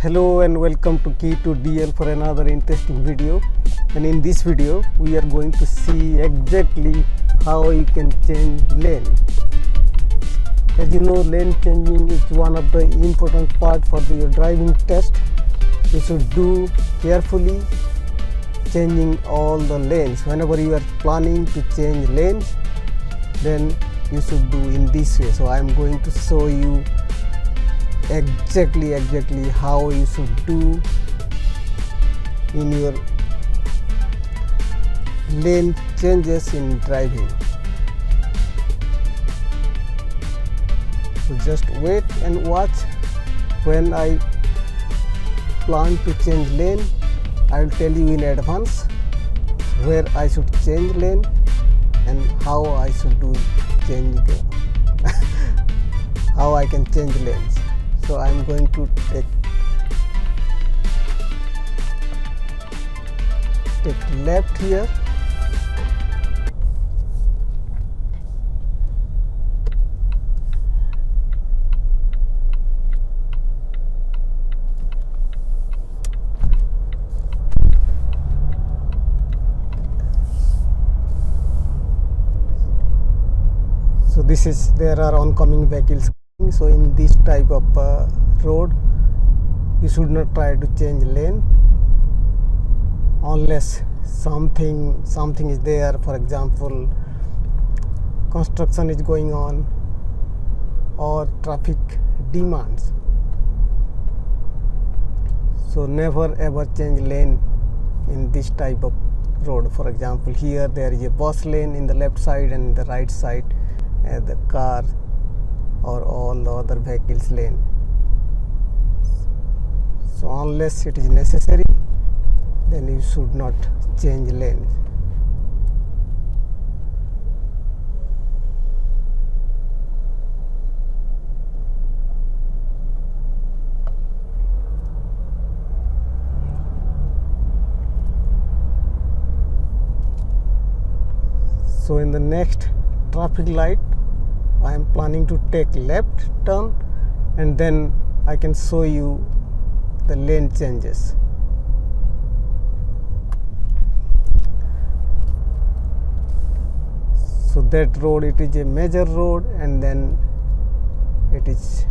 Hello and welcome to Key to DL for another interesting video. And in this video we are going to see exactly how you can change lane. As you know, lane changing is one of the important part for your driving test. You should do carefully changing all the lanes. Whenever you are planning to change lanes, then you should do in this way. So I am going to show you exactly how you should do in your lane changes in driving. So just wait and watch. When I plan to change lane, I will tell you in advance where I should change lane and how I should do change how I can change lanes. So I am going to take left here. So there are oncoming vehicles. So in this type of road, you should not try to change lane unless something is there. For example, construction is going on or traffic demands. So never ever change lane in this type of road. For example, here there is a bus lane in the left side and in the right side the car or all the other vehicles lane. So unless it is necessary, then you should not change lane. So in the next traffic light, I am planning to take left turn and then I can show you the lane changes. So that road, it is a major road, and then it is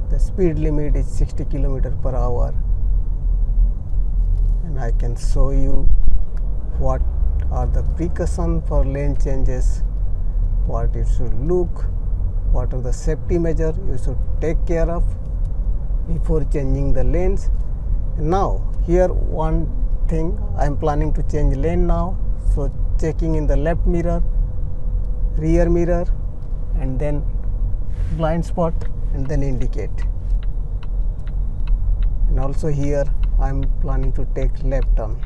the speed limit is 60 km/h, and I can show you what are the precautions for lane changes, what it should look, what are the safety measures you should take care of before changing the lanes. And now here one thing, I am planning to change lane now. So checking in the left mirror, rear mirror, and then blind spot, and then indicate. And also here I am planning to take left turn.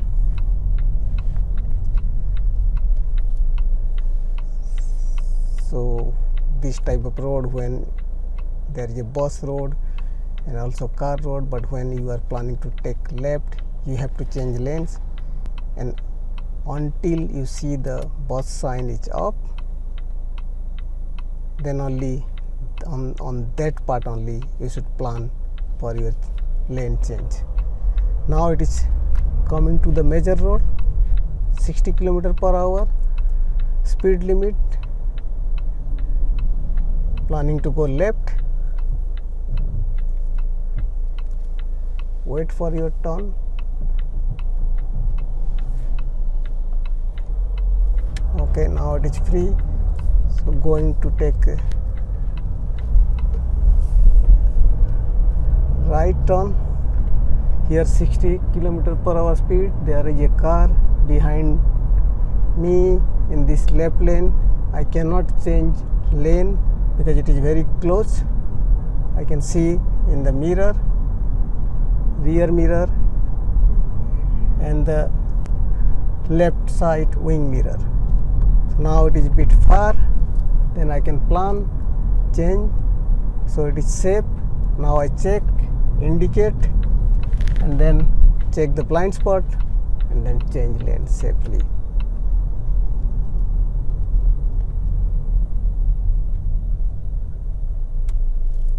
So this type of road, when there is a bus road and also car road, but when you are planning to take left, you have to change lanes, and until you see the bus sign is up, then only on that part only you should plan for your lane change. Now it is coming to the major road, 60 km/h speed limit, planning to go left. Wait for your turn. Okay, now it is free. So going to take right turn. Here 60 km/h speed. There is a car behind me in this left lane. I cannot change lane because it is very close. I can see in the mirror, rear mirror, and the left side wing mirror. So now it is a bit far, then I can plan change. So it is safe. Now I check, indicate, and then check the blind spot, and then change lane safely.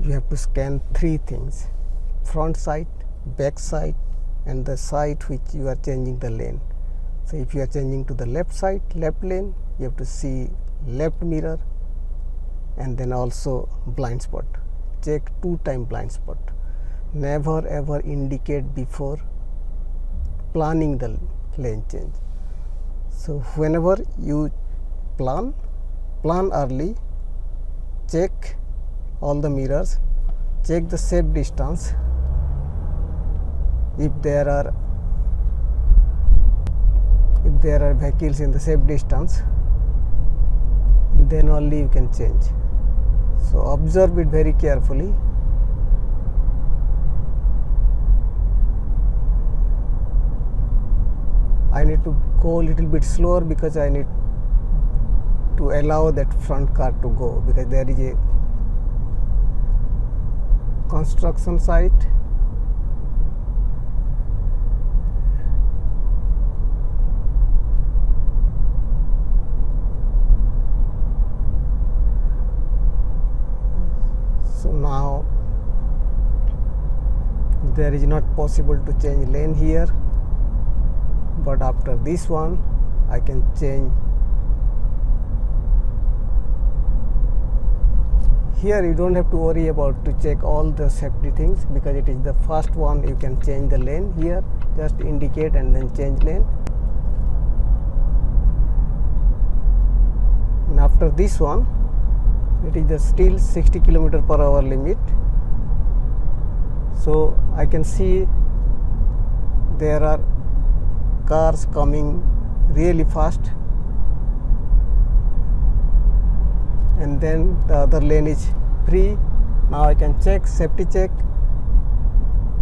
You have to scan three things: front sight, back side and the side which you are changing the lane. So if you are changing to the left side, left lane, you have to see left mirror and then also blind spot. Check 2 times blind spot. Never ever indicate before planning the lane change. So whenever you plan early, check all the mirrors, check the safe distance. If there are vehicles in the safe distance, then only you can change. So observe it very carefully. I need to go a little bit slower because I need to allow that front car to go, because there is a construction site. So now there is not possible to change lane here, but after this one I can change. Here you don't have to worry about to check all the safety things, because it is the first one you can change the lane. Here just indicate and then change lane, and after this one it is the still 60 km/h limit. So I can see there are cars coming really fast, and then the other lane is free. Now I can check, safety check,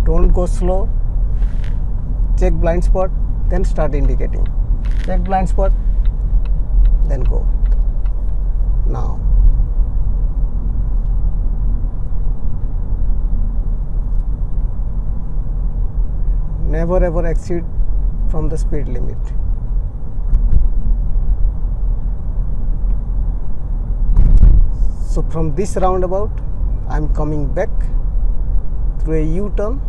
don't go slow, check blind spot, then start indicating. Check blind spot, then go. Now never ever exceed from the speed limit. So from this roundabout I am coming back through a U-turn.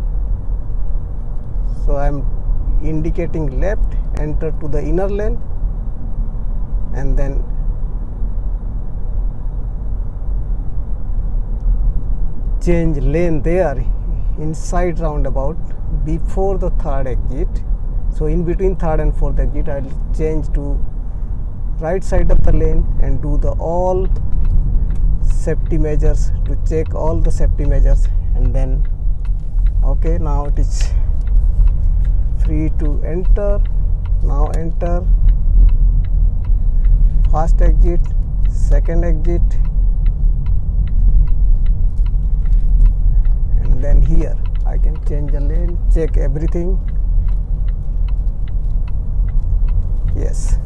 So I am indicating left, enter to the inner lane, and then change lane there inside roundabout before the third exit. So in between third and fourth exit I will change to right side of the lane and do the all safety measures, to check all the safety measures, and then okay, now it is free to enter. Now enter, first exit, second exit, and then here I can change the lane, check everything. Yes.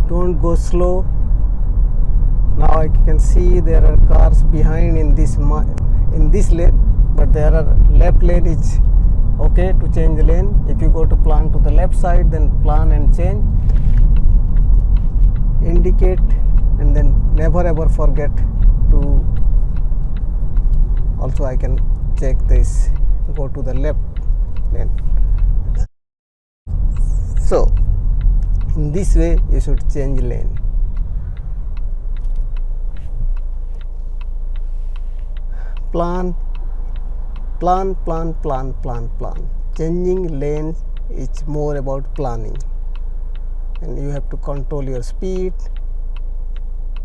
Don't go slow. Now I can see there are cars behind in this lane, but there are left lane is okay to change the lane. If you go to plan to the left side, then plan and change, indicate, and then never ever forget to also I can check this, go to the left lane. So in this way you should change lane. Plan. Changing lane is more about planning, and you have to control your speed,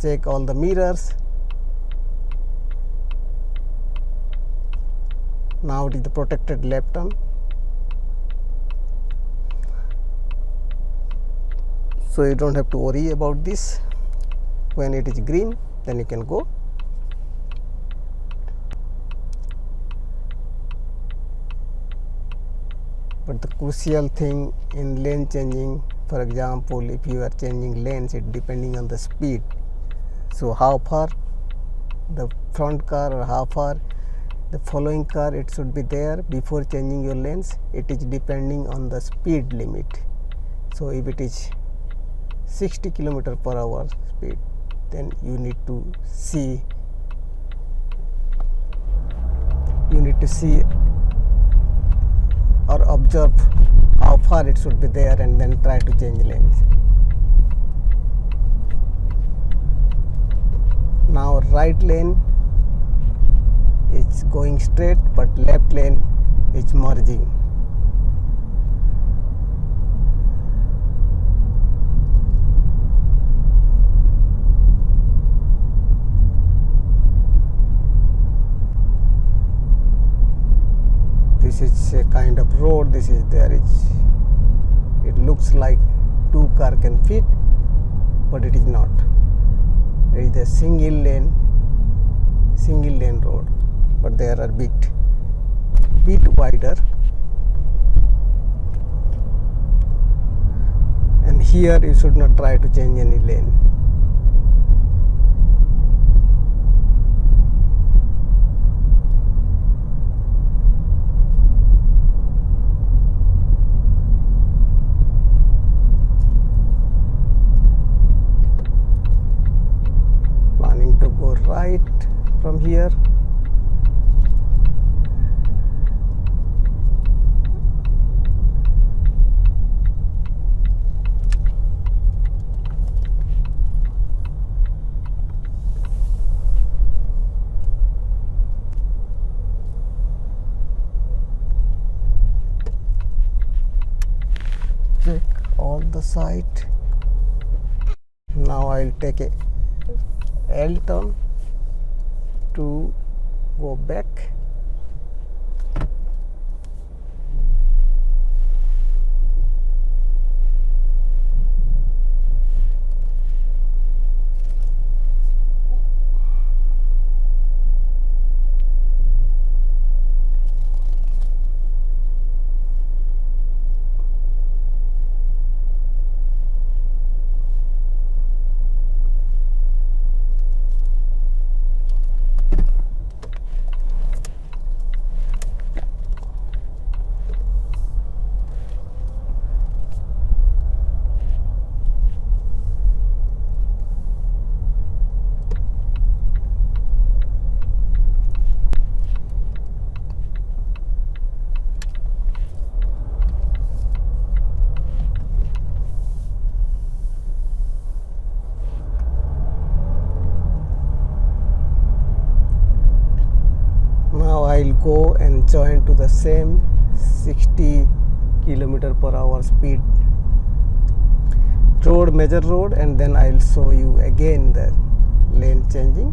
check all the mirrors. Now it is the protected left turn. So you don't have to worry about this. When it is green, then you can go. But the crucial thing in lane changing, for example, if you are changing lanes, it depending on the speed. So how far the front car or how far the following car it should be there before changing your lanes, it is depending on the speed limit. So if it is 60 km/h speed, then you need to see or observe how far it should be there and then try to change lanes. Now right lane is going straight, but left lane is merging. This is a kind of road. It looks like 2 cars can fit, but it is not. It is a single lane road, but there are bit wider. And here you should not try to change any lane. Right from here. Check all the site. Now I'll take a L turn to go back. Now I'll go and join to the same 60 km/h speed road, major road, and then I'll show you again the lane changing.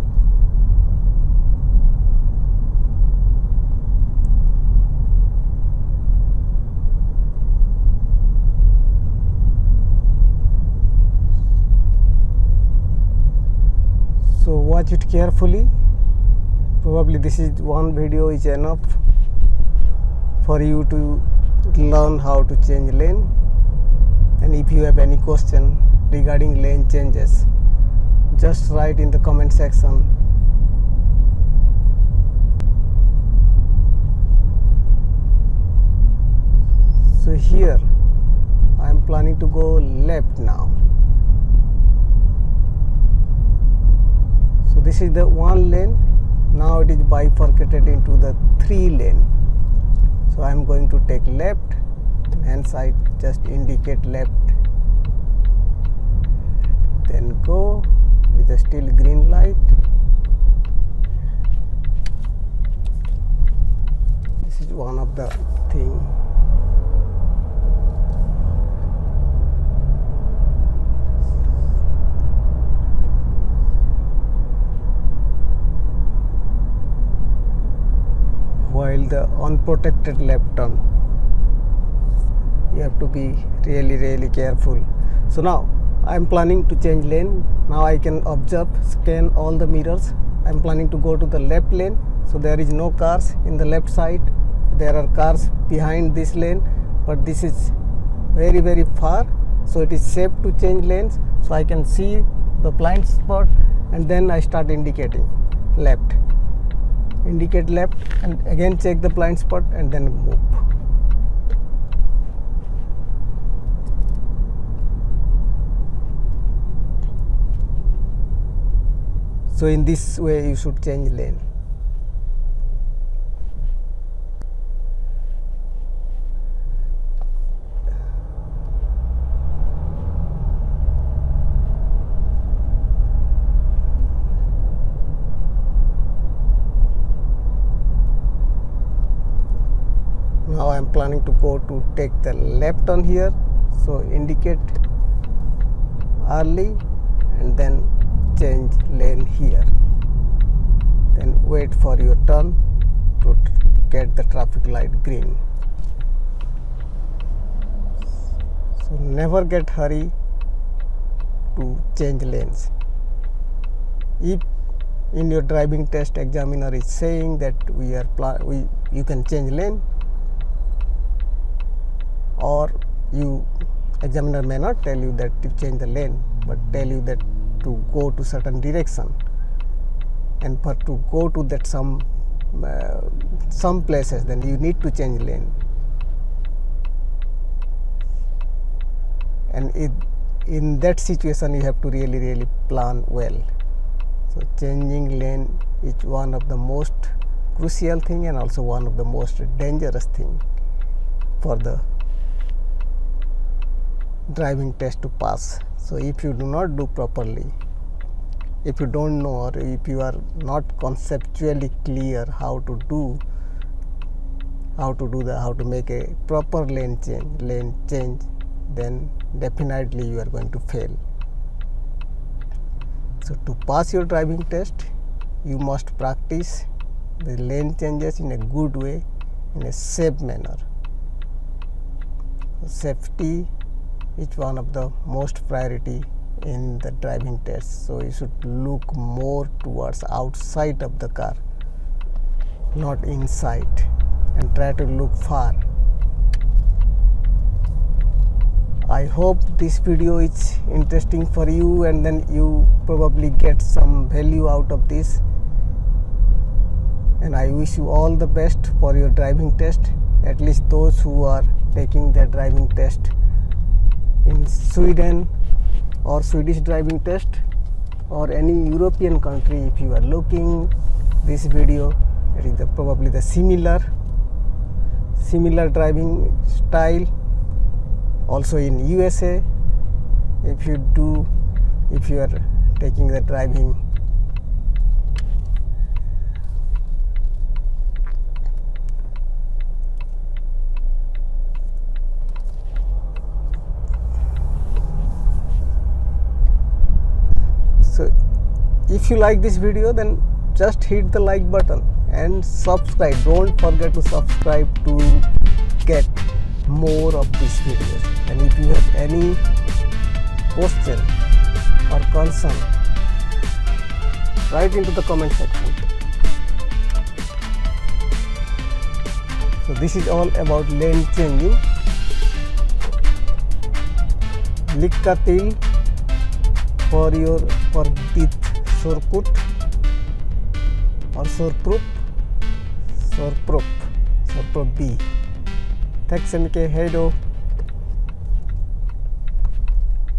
So watch it carefully. Probably this is one video is enough for you to learn how to change lane. And if you have any question regarding lane changes, just write in the comment section. So here I am planning to go left now. So this is the one lane. Now it is bifurcated into the 3 lane. So I am going to take left, and hence I just indicate left, then go with a still green light. This is one of the thing. While the unprotected left turn, you have to be really careful. So now I am planning to change lane. Now I can observe, scan all the mirrors. I am planning to go to the left lane. So there is no cars in the left side. There are cars behind this lane, but this is very far, so it is safe to change lanes. So I can see the blind spot, and then I start indicating left. Indicate left and again check the blind spot and then move. So in this way you should change lane. Now I am planning to take the left on here, so indicate early and then change lane here, then wait for your turn to get the traffic light green. So never get hurry to change lanes. If in your driving test examiner is saying that you can change lane, or examiner may not tell you that to change the lane, but tell you that to go to certain direction, and for to go to that some places, then you need to change lane. And in that situation you have to really plan well. So changing lane is one of the most crucial thing and also one of the most dangerous thing for the driving test to pass. So if you do not do properly, if you don't know, or if you are not conceptually clear how to make a proper lane change, then definitely you are going to fail. So to pass your driving test, you must practice the lane changes in a good way, in a safe manner. Safety is one of the most priority in the driving test. So you should look more towards outside of the car, not inside, and try to look far. I hope this video is interesting for you, and then you probably get some value out of this, and I wish you all the best for your driving test, at least those who are taking their driving test in Sweden or Swedish driving test or any European country. If you are looking this video, it is probably the similar driving style. Also in USA, if you are taking the driving so if you like this video, then just hit the like button and subscribe. Don't forget to subscribe to get more of these videos. And if you have any question or concern, write into the comment section. So this is all about lane changing. Lycka till for ditt körkort or körprov B. Tack så mycket, hej då!